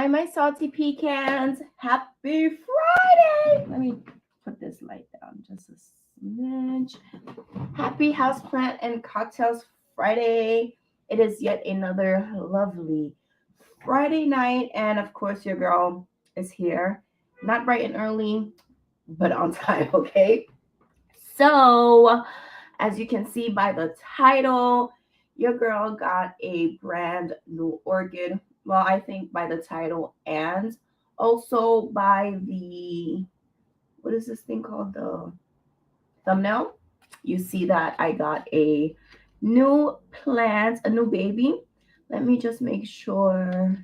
Hi, my salty pecans. Happy Friday. Let me put this light down just a smidge. Happy Houseplant and Cocktails Friday. It is yet another lovely Friday night. And of course, your girl is here. Not bright and early, but on time, okay? So, as you can see by the title, your girl got a brand new orchid. Well, I think by the title and also by the, what is this thing called? The thumbnail. You see that I got a new plant, a new baby. Let me just make sure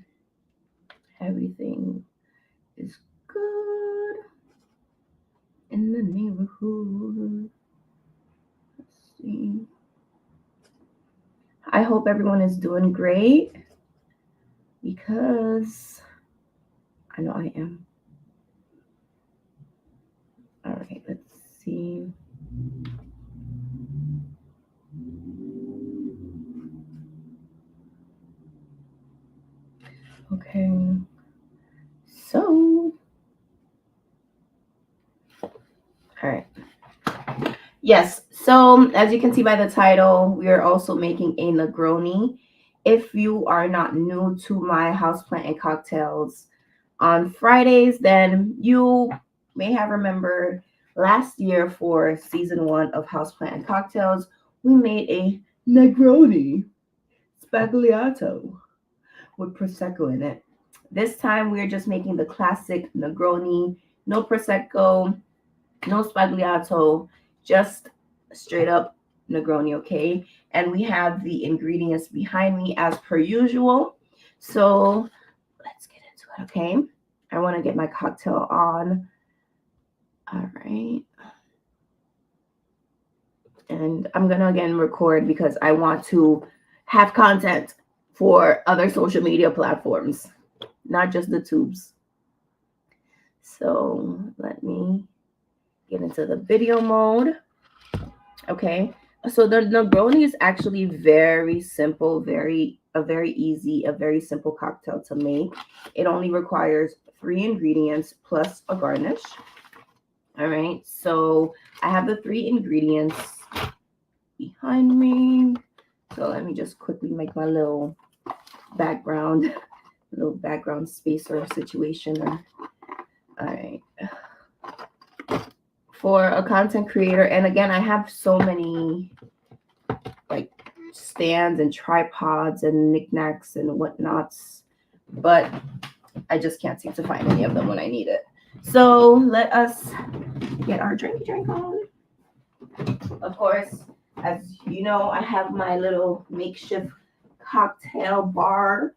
everything is good in the neighborhood. Let's see. I hope everyone is doing great because I know I am. All right, let's see. Okay, so, all right. Yes, so as you can see by the title, we are also making a Negroni. If you are not new to my Houseplant and Cocktails on Fridays, then you may have remembered last year for season 1 of Houseplant and Cocktails, we made a Negroni spagliato with Prosecco in it. This time we're just making the classic Negroni, no Prosecco, no Spagliato, just straight up Negroni, okay? And we have the ingredients behind me as per usual. So let's get into it, okay? I want to get my cocktail on. All right. And I'm going to again record because I want to have content for other social media platforms, not just the tubes. So let me get into the video mode. Okay. So the Negroni is actually very simple, very easy, a very simple cocktail to make. It only requires 3 ingredients plus a garnish. All right. So I have the 3 ingredients behind me. So let me just quickly make my little background spacer situation. All right. For a content creator, and again, I have so many like stands and tripods and knickknacks and whatnots, but I just can't seem to find any of them when I need it. So let us get our drink on. Of course, as you know, I have my little makeshift cocktail bar.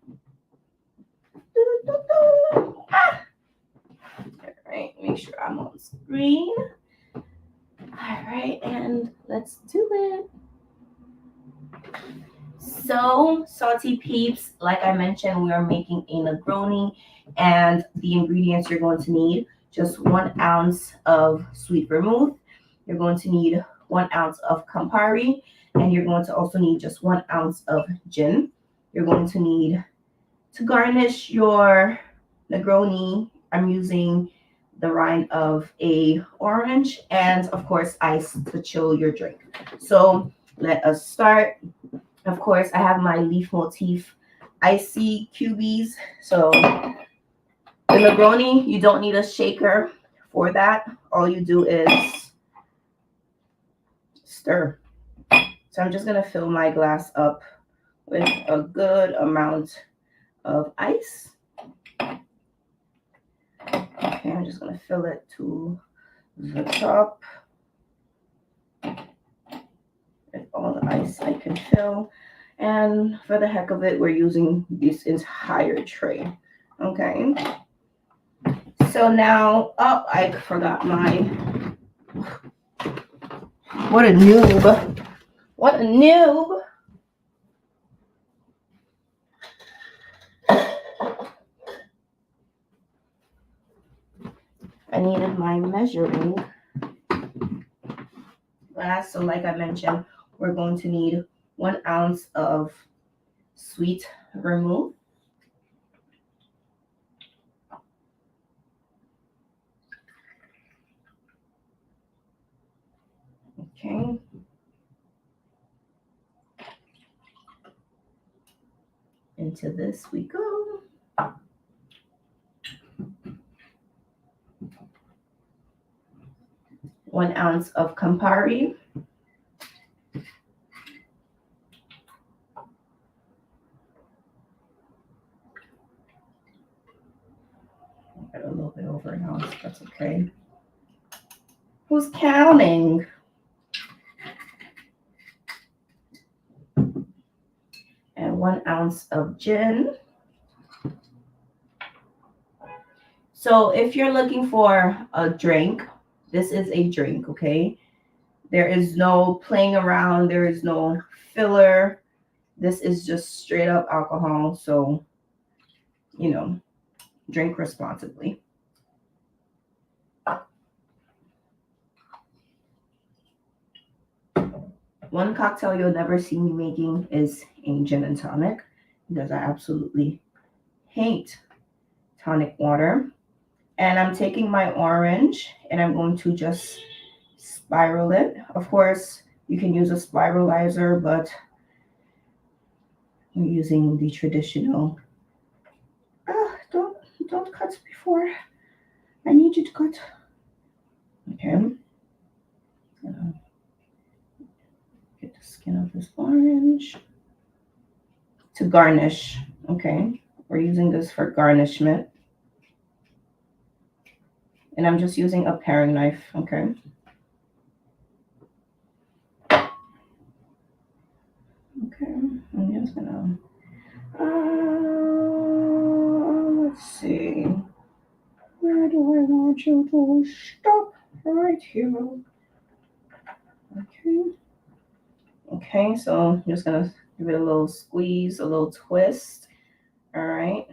All right, make sure I'm on screen. All right, and let's do it. So, salty peeps, like I mentioned, we are making a Negroni, and the ingredients you're going to need: just 1 ounce of sweet vermouth. You're going to need 1 ounce of Campari, and you're going to also need just 1 ounce of gin. You're going to need to garnish your Negroni. I'm using the rind of a orange and of course ice to chill your drink. So let us start. Of course, I have my leaf motif icy cubies. So the Negroni, you don't need a shaker for that. All you do is stir. So I'm just gonna fill my glass up with a good amount of ice. Okay, I'm just gonna fill it to the top with all the ice I can fill. And for the heck of it, we're using this entire tray. Okay. So now, oh, I forgot my, what a noob. What a noob. I needed my measuring glass. So like I mentioned, we're going to need 1 ounce of sweet vermouth. Okay. Into this we go. 1 ounce of Campari. Got a little bit over an ounce, that's okay. Who's counting? And 1 ounce of gin. So if you're looking for a drink, this is a drink, okay? There is no playing around. There is no filler. This is just straight up alcohol. So, you know, drink responsibly. One cocktail you'll never see me making is a gin and tonic, because I absolutely hate tonic water. And I'm taking my orange and I'm going to just spiral it. Of course, you can use a spiralizer, but I'm using the traditional. Don't cut before. I need you to cut. Okay. Get the skin of this orange to garnish. Okay, we're using this for garnishment. And I'm just using a paring knife, okay? Okay, I'm just gonna, let's see. Where do I want you to stop? Right here. Okay. Okay, so I'm just gonna give it a little squeeze, a little twist. All right.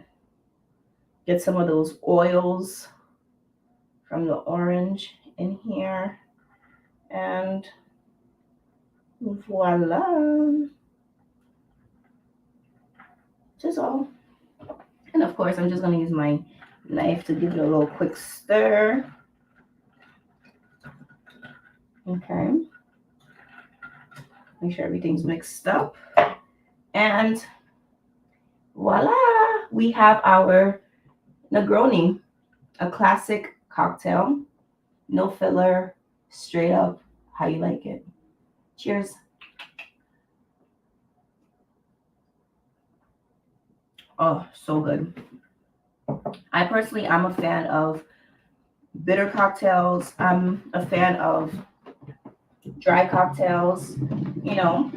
Get some of those oils from the orange in here. And voila. Just all. And of course, I'm just going to use my knife to give it a little quick stir. Okay. Make sure everything's mixed up. And voila, we have our Negroni, a classic cocktail. No filler, straight up how you like it. Cheers. Oh, so good. I personally, I'm a fan of bitter cocktails. I'm a fan of dry cocktails. You know,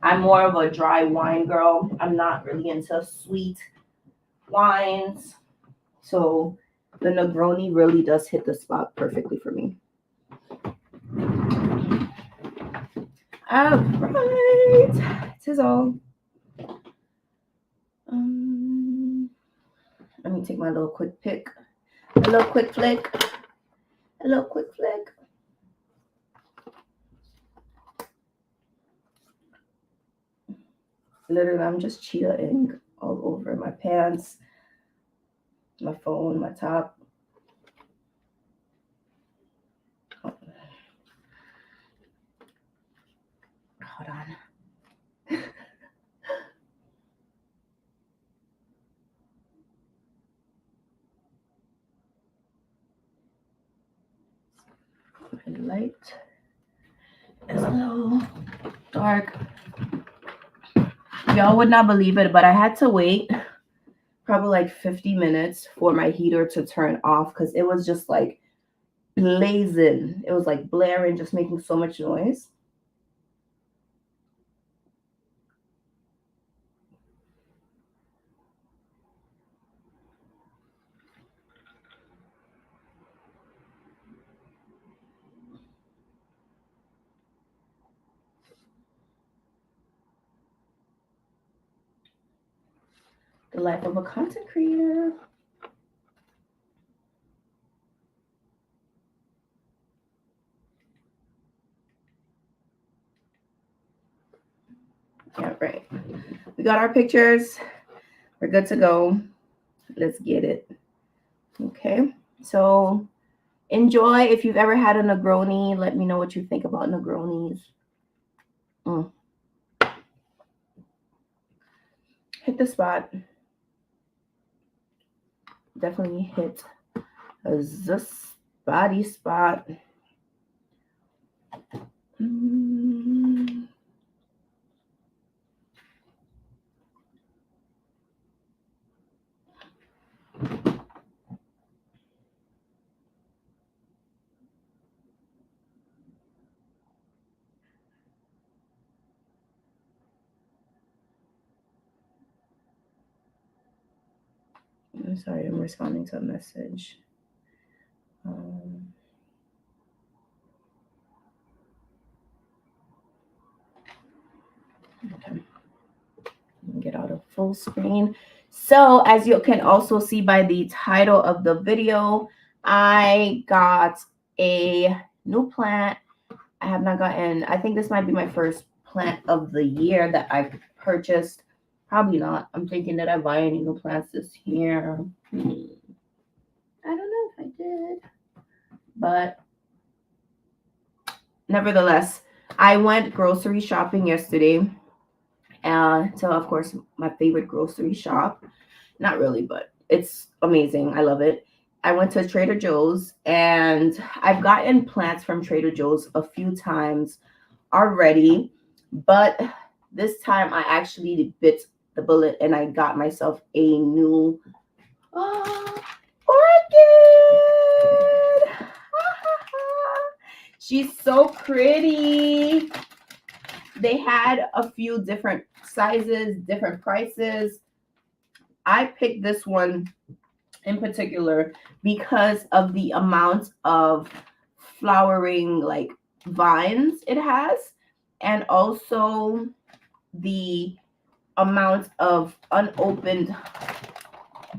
I'm more of a dry wine girl. I'm not really into sweet wines. So the Negroni really does hit the spot perfectly for me. All right. This is all. Let me take my little quick pick. A little quick flick. A little quick flick. Literally, I'm just cheetahing all over my pants, my phone, my top. Hold on. My light is a little dark. Y'all would not believe it, but I had to wait probably like 50 minutes for my heater to turn off because it was just like blazing. It was like blaring, just making so much noise. The life of a content creator. Yeah, right. We got our pictures. We're good to go. Let's get it. Okay. So Enjoy. If you've ever had a Negroni, let me know what you think about Negronis. Hit the spot. Definitely hit the spotty spot. I'm sorry, I'm responding to a message. Okay. Get out of full screen. So as you can also see by the title of the video, I got a new plant. I have not gotten, I think this might be my first plant of the year that I purchased. Probably not. I'm thinking that I buy any new plants this year. I don't know if I did. But nevertheless, I went grocery shopping yesterday. So of course, my favorite grocery shop. Not really, but it's amazing. I love it. I went to Trader Joe's and I've gotten plants from Trader Joe's a few times already, but this time I actually bit the bullet and I got myself a new orchid. She's so pretty. They had a few different sizes, different prices. I picked this one in particular because of the amount of flowering like vines it has, and also the amount of unopened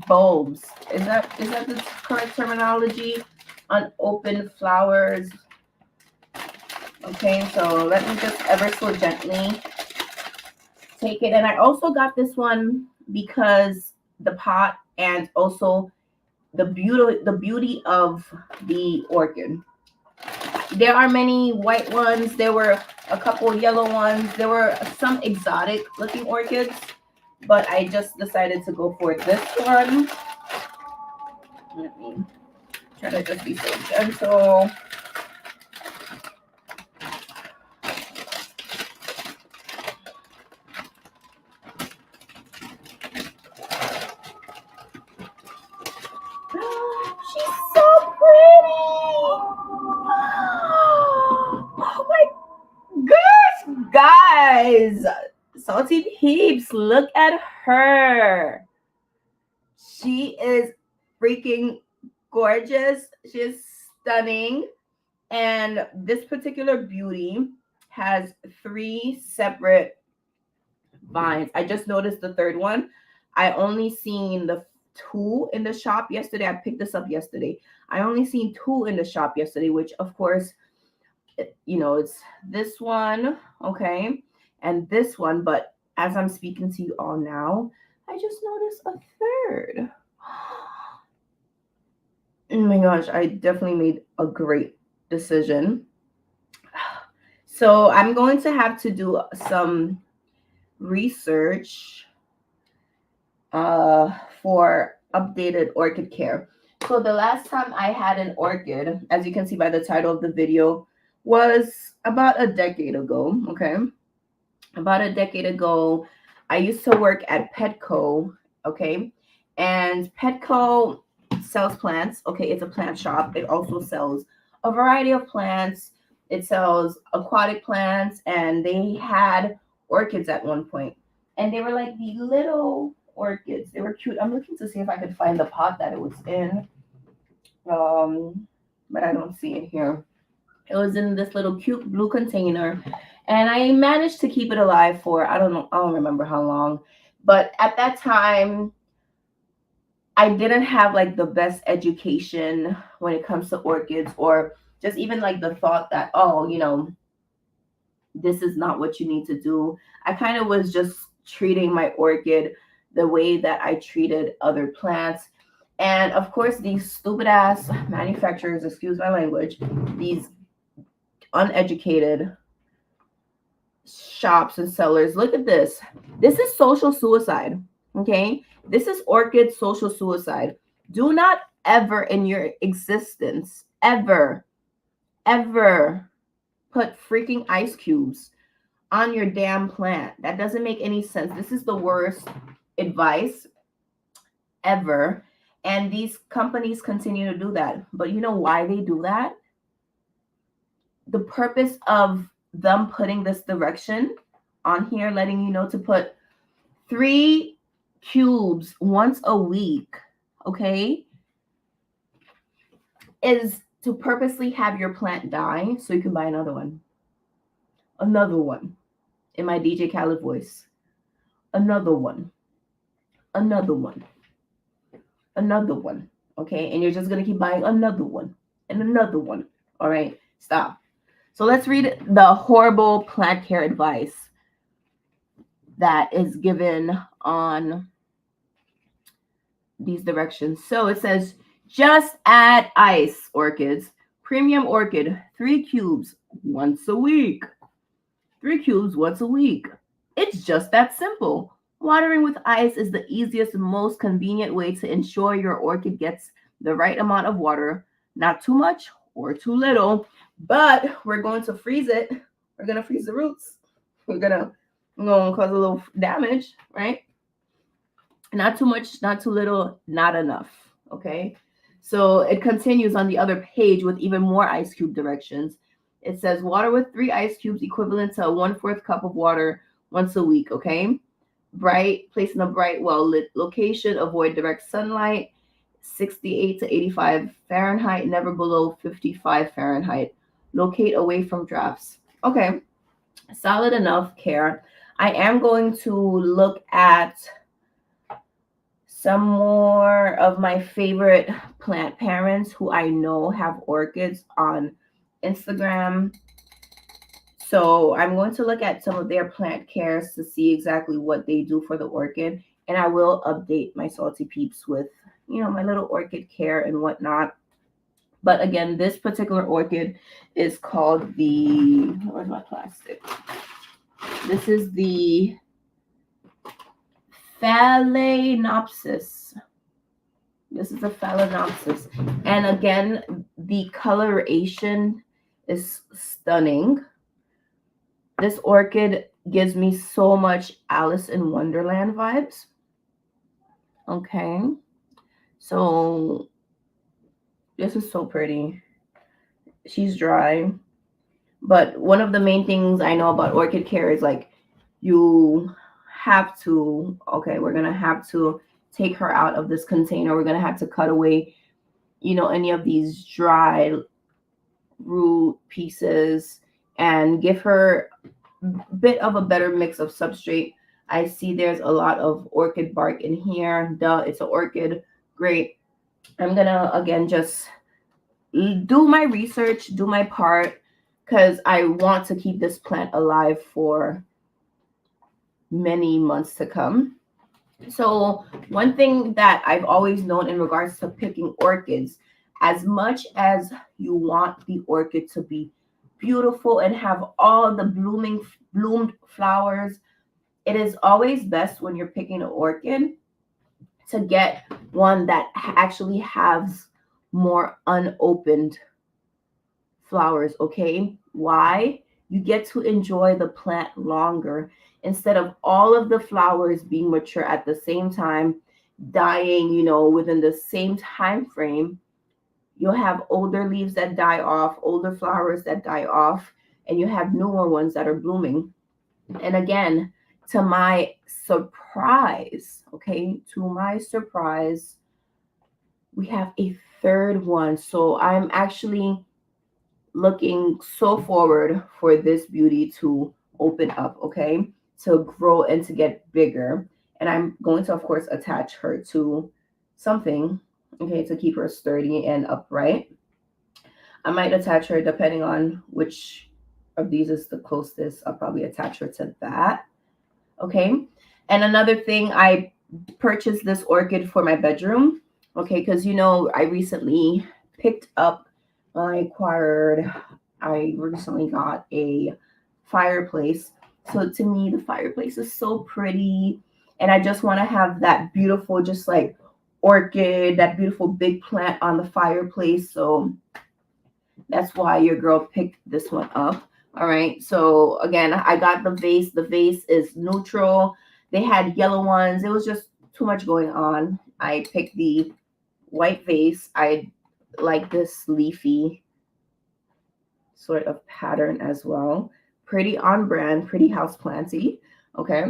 bulbs. Is that the correct terminology? Unopened flowers. Okay, so let me just ever so gently take it. And I also got this one because the pot and also the beauty of the orchid. There are many white ones. There were a couple yellow ones. There were some exotic looking orchids, but I just decided to go for this one. Let me try to just be so gentle. She's so pretty. Oh my gosh, guys. Salty peeps, look at her. She is freaking gorgeous. She is stunning. And this particular beauty has 3 separate vines. I just noticed the third one. I only seen the 2 in the shop yesterday. I picked this up yesterday. I only seen 2 in the shop yesterday, which of course, you know, it's this one, okay, and this one. But as I'm speaking to you all now, I just noticed a third. Oh my gosh, I definitely made a great decision. So I'm going to have to do some research for updated orchid care. So the last time I had an orchid, as you can see by the title of the video, was about a decade ago. Okay, about a decade ago. I used to work at Petco. Okay, and Petco sells plants. Okay, it's a plant shop. It also sells a variety of plants. It sells aquatic plants, and they had orchids at one point, and they were like the little orchids. They were cute. I'm looking to see if I could find the pot that it was in, but I don't see it here. It was in this little cute blue container, and I managed to keep it alive for, I don't know, I don't remember how long, but at that time I didn't have like the best education when it comes to orchids, or just even like the thought that, oh, you know, this is not what you need to do. I kind of was just treating my orchid the way that I treated other plants. And of course, these stupid ass manufacturers, excuse my language, these uneducated shops and sellers, look at this. This is social suicide. Okay. This is orchid social suicide. Do not ever in your existence, ever put freaking ice cubes on your damn plant. That doesn't make any sense. This is the worst advice ever. And these companies continue to do that. But you know why they do that? The purpose of them putting this direction on here, letting you know to put 3 cubes once a week, okay, is to purposely have your plant die so you can buy another one. Another one. In my DJ Khaled voice. Another one. Another one. Another one. Okay, and you're just going to keep buying another one and another one. All right, stop. So let's read the horrible plant care advice that is given on these directions. So it says, just add ice, orchids. Premium orchid, 3 cubes once a week. 3 cubes once a week. It's just that simple. Watering with ice is the easiest and most convenient way to ensure your orchid gets the right amount of water, not too much or too little, but we're going to freeze it. We're going to freeze the roots. We're going to cause a little damage, right? Not too much, not too little, not enough, okay? So it continues on the other page with even more ice cube directions. It says water with 3 ice cubes equivalent to a 1/4 cup of water once a week, okay? Place in a bright, well-lit location. Avoid direct sunlight. 68 to 85 Fahrenheit, never below 55 Fahrenheit. Locate away from drafts. Okay, solid enough care. I am going to look at some more of my favorite plant parents who I know have orchids on Instagram. So I'm going to look at some of their plant cares to see exactly what they do for the orchid. And I will update my salty peeps with, my little orchid care and whatnot. But again, this particular orchid is called where's my plastic? This is the Phalaenopsis. This is a Phalaenopsis. And again, the coloration is stunning. This orchid gives me so much Alice in Wonderland vibes. Okay. So this is so pretty. She's dry. But one of the main things I know about orchid care is like we're going to have to take her out of this container. We're going to have to cut away, any of these dry root pieces and give her a bit of a better mix of substrate. I see there's a lot of orchid bark in here. Duh, it's an orchid. Great. I'm going to, again, just do my research, do my part, because I want to keep this plant alive for many months to come. So one thing that I've always known in regards to picking orchids, as much as you want the orchid to be beautiful and have all the bloomed flowers, it is always best when you're picking an orchid to get one that actually has more unopened flowers, okay? Why? You get to enjoy the plant longer instead of all of the flowers being mature at the same time, dying, within the same time frame. You'll have older leaves that die off, older flowers that die off, and you have newer ones that are blooming. And again, to my surprise, we have a third one. So I'm actually looking so forward for this beauty to open up, okay, to grow and to get bigger. And I'm going to, of course, attach her to something, okay, to keep her sturdy and upright. I might attach her depending on which of these is the closest. I'll probably attach her to that, okay. And another thing, I purchased this orchid for my bedroom. Okay, because you know, I recently picked up, I recently got a fireplace. So to me, the fireplace is so pretty. And I just want to have that beautiful, just like orchid, that beautiful big plant on the fireplace. So that's why your girl picked this one up. All right. So again, I got the vase. The vase is neutral. They had yellow ones. It was just too much going on. I picked the white vase. I like this leafy sort of pattern as well. Pretty on brand, pretty houseplanty. Okay.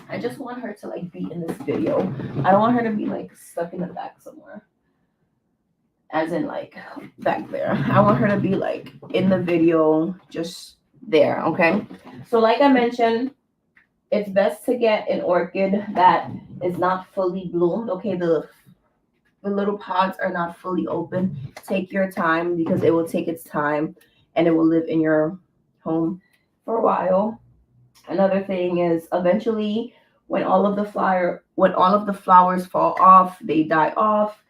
I just want her to like be in this video. I don't want her to be like stuck in the back somewhere. As in like back there. I want her to be like in the video, just there. Okay. So like I mentioned, it's best to get an orchid that is not fully bloomed. Okay, the little pods are not fully open. Take your time because it will take its time and it will live in your home for a while. Another thing is eventually when all of the flowers fall off, they die off,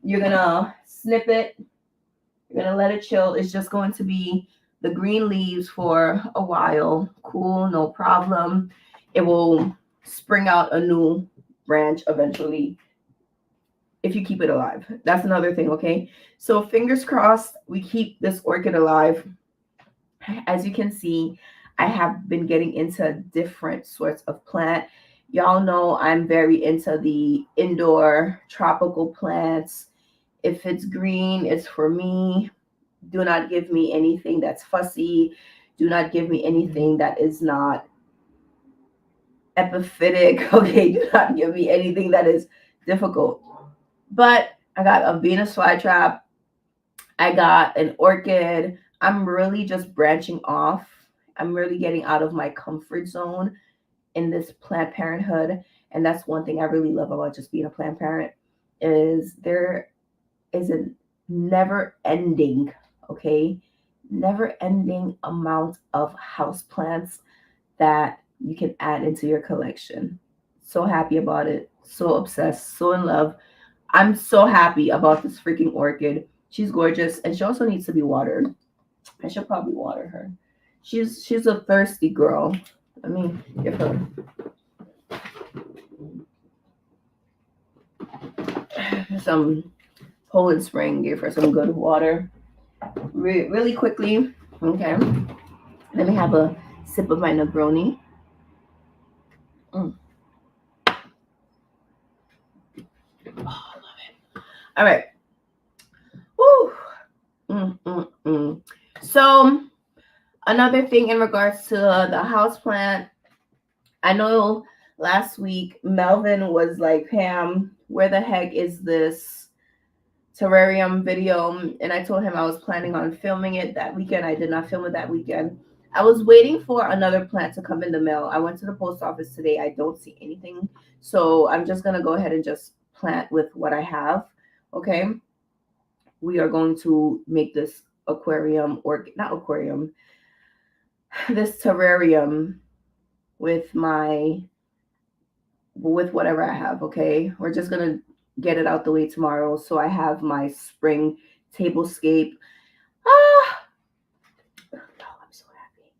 you're gonna snip it, you're gonna let it chill. It's just going to be the green leaves for a while. Cool, no problem. It will spring out a new branch eventually if you keep it alive. That's another thing, okay? So fingers crossed we keep this orchid alive. As you can see, I have been getting into different sorts of plant. Y'all know I'm very into the indoor tropical plants. If it's green, it's for me. Do not give me anything that's fussy. Do not give me anything that is not epiphytic. Okay, do not give me anything that is difficult. But I got a Venus flytrap. I got an orchid. I'm really just branching off. I'm really getting out of my comfort zone in this Planned Parenthood. And that's one thing I really love about just being a Planned Parent is there is a never ending, okay, never ending amount of house plants that you can add into your collection. So happy about it. So obsessed. So in love. I'm so happy about this freaking orchid. She's gorgeous and she also needs to be watered. I should probably water her. She's a thirsty girl. Let me give her some Poland Spring. Give her some good water. Really quickly. Okay. Let me have a sip of my Negroni. Mm. Oh, I love it. All right. Woo. Mm. So another thing in regards to the house plant, I know last week Melvin was like, Pam, where the heck is this terrarium video? And I told him I was planning on filming it that weekend. I did not film it that weekend. I was waiting for another plant to come in the mail. I went to the post office today. I don't see anything. So I'm just going to go ahead and just plant with what I have. Okay. We are going to make this aquarium, or not aquarium, this terrarium with whatever I have, okay? We're just gonna get it out the way tomorrow. So I have my spring tablescape. Ah, oh, I'm so happy.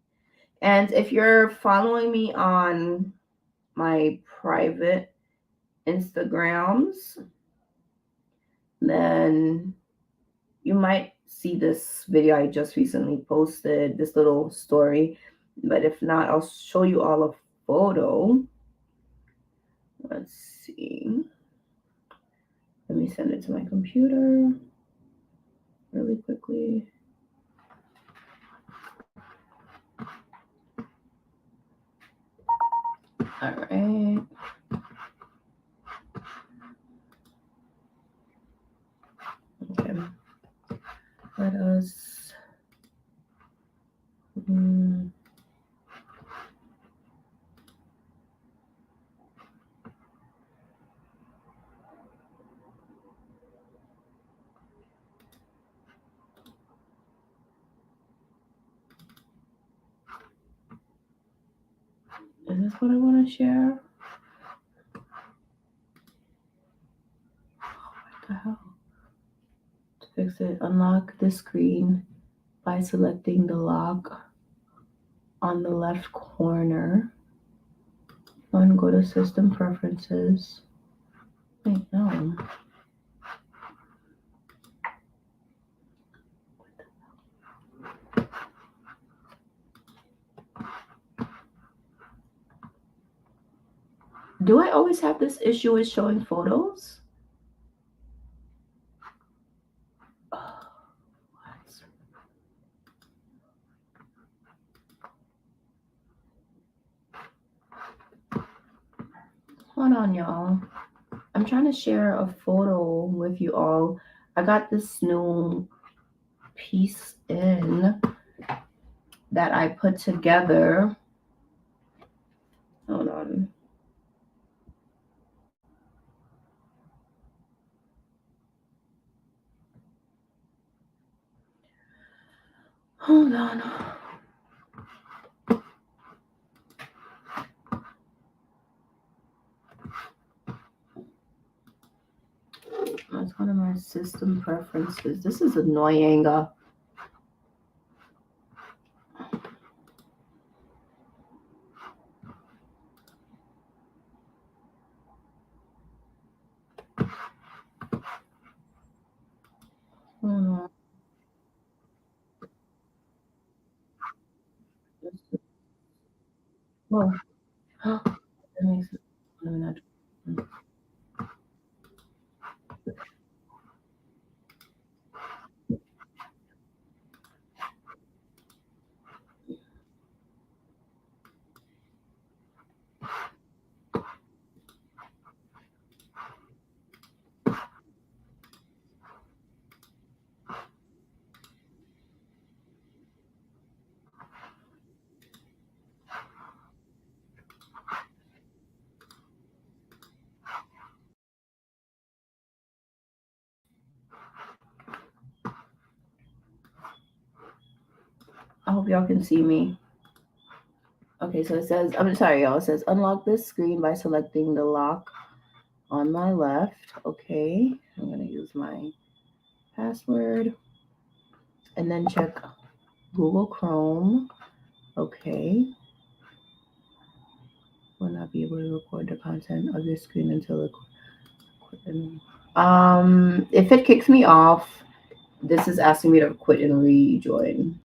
And if you're following me on my private Instagrams, then you might see this video I just recently posted, this little story. But if not, I'll show you all a photo. Let's see. Let me send it to my computer really quickly. All right. Okay. Let us. Is this what I want to share? exit. Unlock the screen by selecting the lock on the left corner. One, go to System Preferences. Wait, no. Do I always have this issue with showing photos? Hold on, y'all. I'm trying to share a photo with you all. I got this new piece in that I put together. Hold on. Hold on. That's one of my system preferences. This is annoying. Hold on. Whoa. That makes it. Let me not. I hope y'all can see me. Okay, so it says, I'm sorry, y'all. It says unlock this screen by selecting the lock on my left. Okay, I'm going to use my password and then check Google Chrome. Okay. Will not be able to record the content of your screen until it. If it kicks me off, this is asking me to quit and rejoin.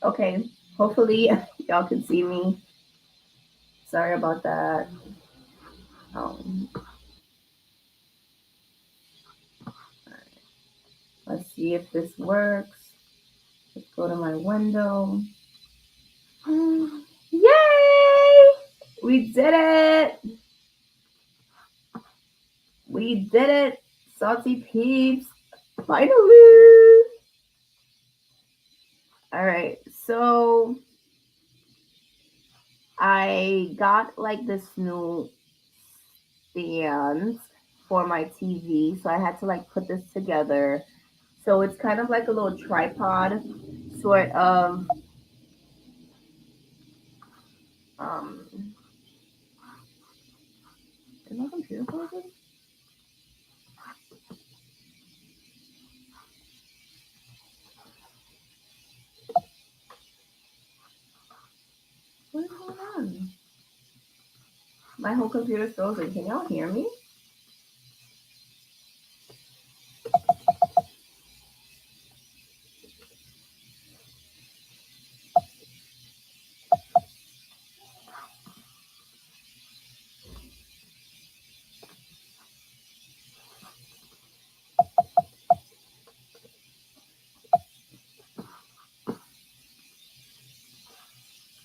Okay, hopefully y'all can see me. Sorry about that. Um, let's see if this works. Let's go to my window. Yay! We did it! We did it, salty peeps. Finally! All right, so I got like this new stand for my TV. So I had to like put this together. So it's kind of like a little tripod, sort of. Um, is my computer frozen? What is going on? My whole computer's frozen. Can y'all hear me?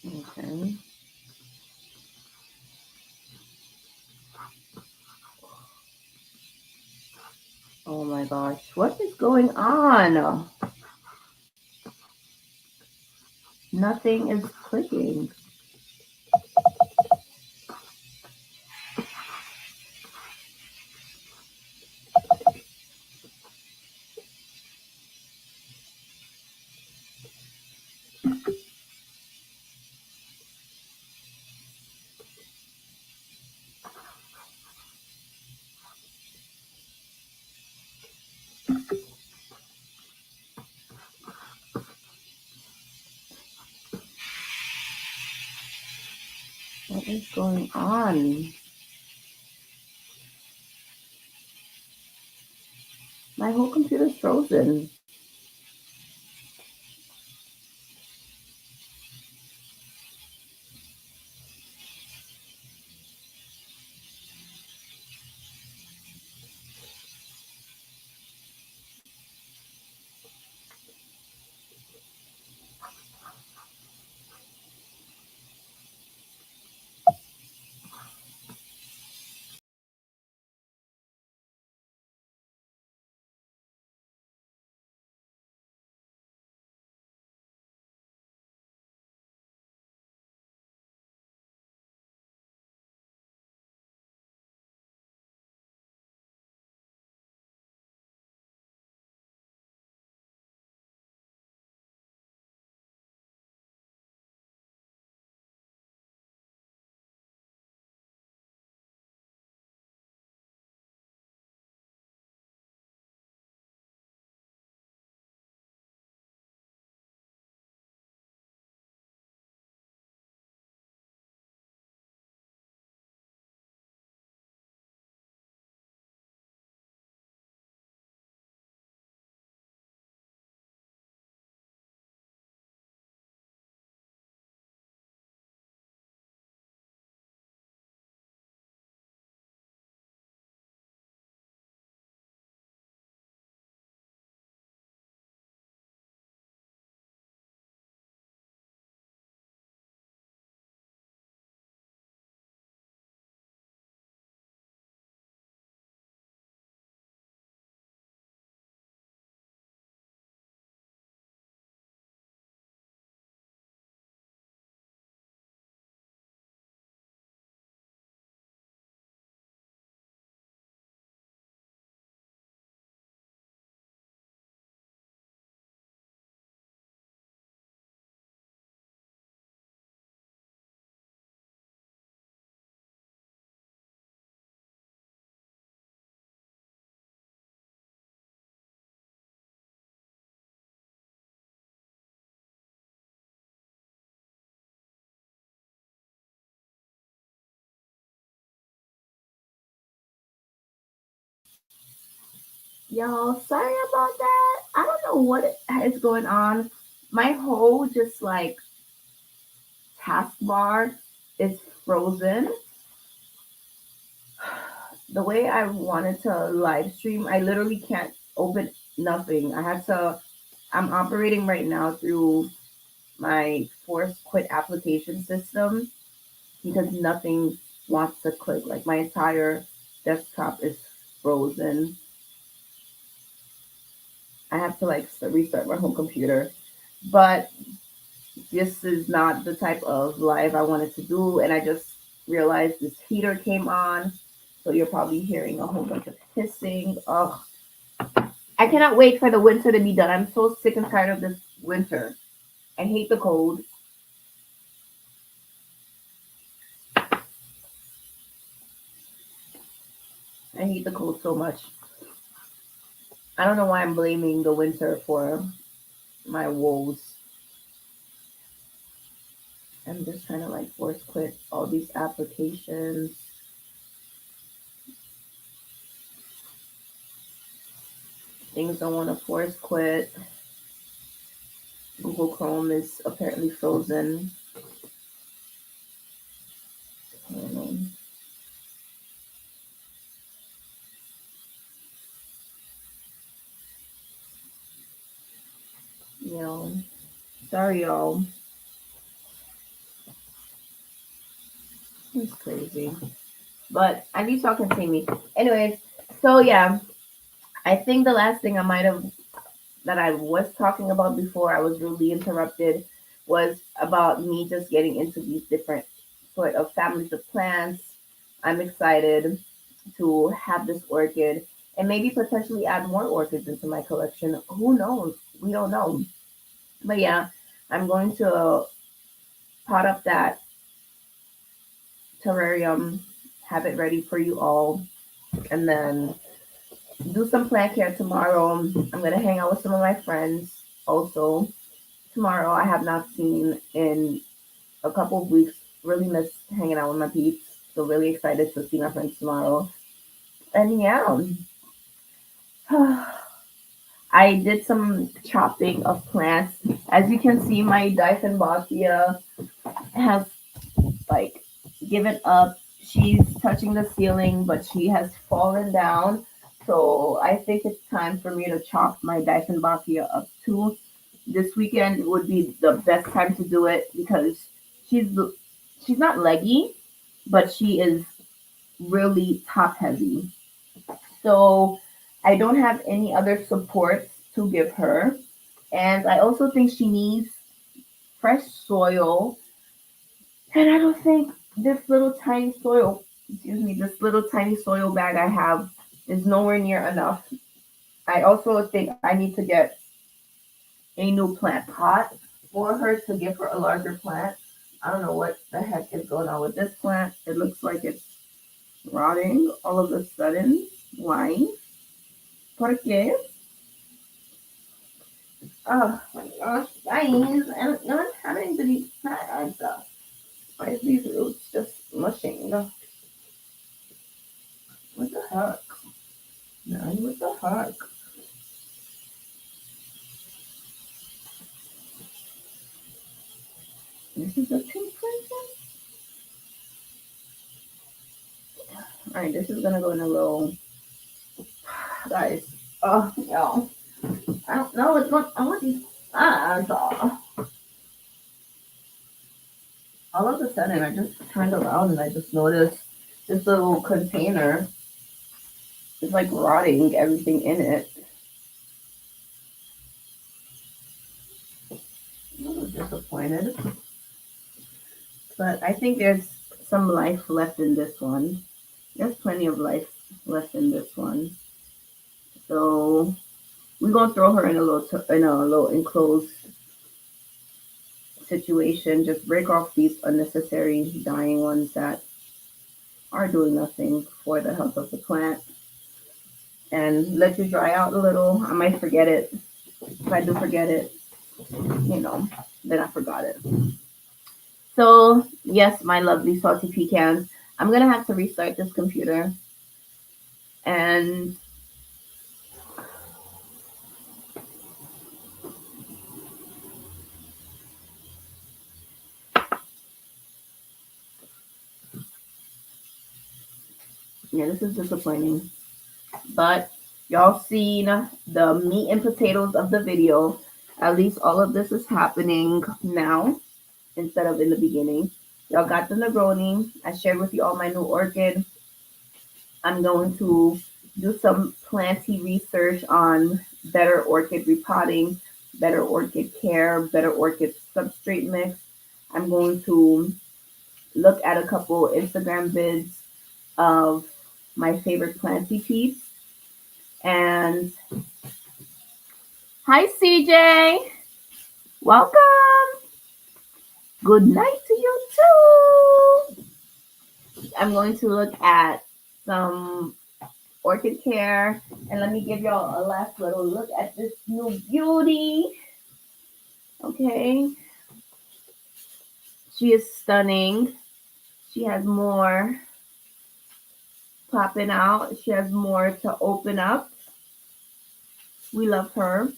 Okay. Oh my gosh, what is going on? Nothing is clicking. What is going on? My whole computer's frozen. Y'all, sorry about that. I don't know what is going on. My whole just like taskbar is frozen. The way I wanted to live stream, I literally can't open nothing. I'm operating right now through my force quit application system because nothing wants to click. Like my entire desktop is frozen. I have to like restart my whole computer. But this is not the type of live I wanted to do. And I just realized this heater came on. So you're probably hearing a whole bunch of hissing. Ugh. I cannot wait for the winter to be done. I'm so sick and tired of this winter. I hate the cold. I hate the cold so much. I don't know why I'm blaming the winter for my woes. I'm just trying to like force quit all these applications. Things don't want to force quit. Google Chrome is apparently frozen. I don't know. You know, sorry y'all. It's crazy. But at least y'all can see me. Anyways, so yeah, I think the last thing I might have that I was talking about before I was rudely interrupted was about me just getting into these different sort of families of plants. I'm excited to have this orchid and maybe potentially add more orchids into my collection. Who knows? We don't know. But yeah, I'm going to pot up that terrarium, have it ready for you all, and then do some plant care tomorrow. I'm gonna hang out with some of my friends also tomorrow. I have not seen in a couple of weeks. Really miss hanging out with my peeps. So really excited to see my friends tomorrow. And yeah, I did some chopping of plants. As you can see, my Dieffenbachia has like given up. She's touching the ceiling, but she has fallen down. So I think it's time for me to chop my Dieffenbachia up too. This weekend would be the best time to do it because she's she's not leggy, but she is really top heavy. So I don't have any other support to give her. And I also think she needs fresh soil. And I don't think this little tiny soil, excuse me, this little tiny soil bag I have is nowhere near enough. I also think I need to get a new plant pot for her to give her a larger plant. I don't know what the heck is going on with this plant. It looks like it's rotting all of a sudden. Why? ¿Por qué? Oh my gosh, guys, I'm not having to these plants. Why is these roots just mushing? What the heck? Man, what the heck? This is a pink princess? Alright, this is gonna go in a little. Guys. Oh, no. I don't know what's going on with these plants. All of a sudden, I just turned around and I just noticed this little container is like rotting everything in it. I'm a little disappointed. But I think there's some life left in this one. There's plenty of life left in this one. So we're gonna throw her in a little enclosed situation. Just break off these unnecessary dying ones that are doing nothing for the health of the plant, and let you dry out a little. I might forget it. If I do forget it, you know, then I forgot it. So yes, my lovely salty pecans. I'm gonna have to restart this computer, and yeah, this is disappointing. But y'all seen the meat and potatoes of the video. At least all of this is happening now instead of in the beginning. Y'all got the Negroni. I shared with you all my new orchid. I'm going to do some planty research on better orchid repotting, better orchid care, better orchid substrate mix. I'm going to look at a couple Instagram vids of my favorite planty peeps. And hi, CJ. Welcome. Good night to you too. I'm going to look at some orchid care, and let me give y'all a last little look at this new beauty. Okay, she is stunning. She has more popping out. She has more to open up. We love her.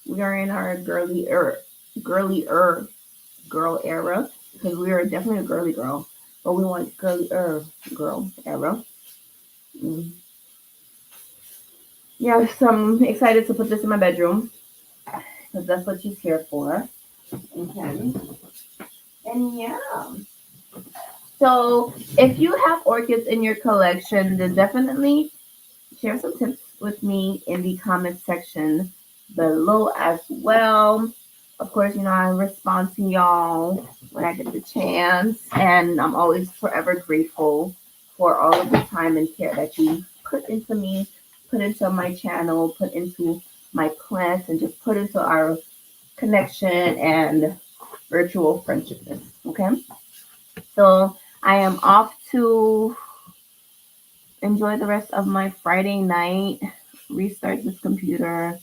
We are in our girly girl era because we are definitely a girly girl, but we want girly girl era. Mm. Yeah, so I'm excited to put this in my bedroom because that's what she's here for. Okay, and yeah. So if you have orchids in your collection, then definitely share some tips with me in the comment section below as well. Of course, I respond to y'all when I get the chance, and I'm always forever grateful for all of the time and care that you put into me, put into my channel, put into my plants, and just put into our connection and virtual friendship. Okay, so I am off to enjoy the rest of my Friday night, restart this computer,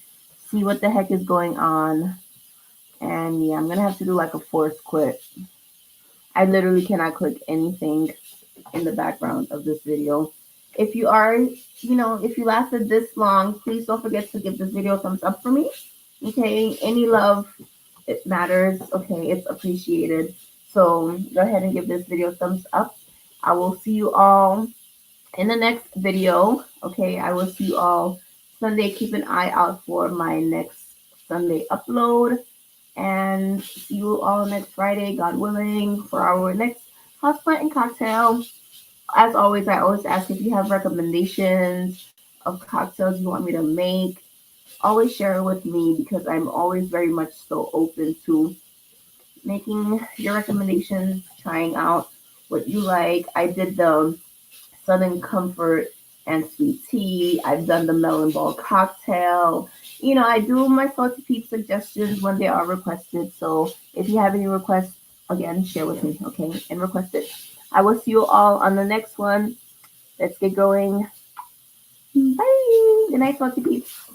see what the heck is going on. And yeah, I'm gonna have to do like a force quit. I literally cannot click anything in the background of this video. If you are, if you lasted this long, please don't forget to give this video a thumbs up for me. Okay, any love, it matters. Okay, it's appreciated. So go ahead and give this video a thumbs up. I will see you all in the next video. Okay, I will see you all Sunday. Keep an eye out for my next Sunday upload, and see you all next Friday, God willing, for our next Hauzplant and Cocktail. As always, I always ask if you have recommendations of cocktails you want me to make. Always share it with me because I'm always very much so open to making your recommendations, trying out what you like. I did the Southern Comfort and sweet tea. I've done the melon ball cocktail. I do my salty peep suggestions when they are requested. So if you have any requests, again, share with me, okay? And request it. I will see you all on the next one. Let's get going. Bye. Good night, salty peeps.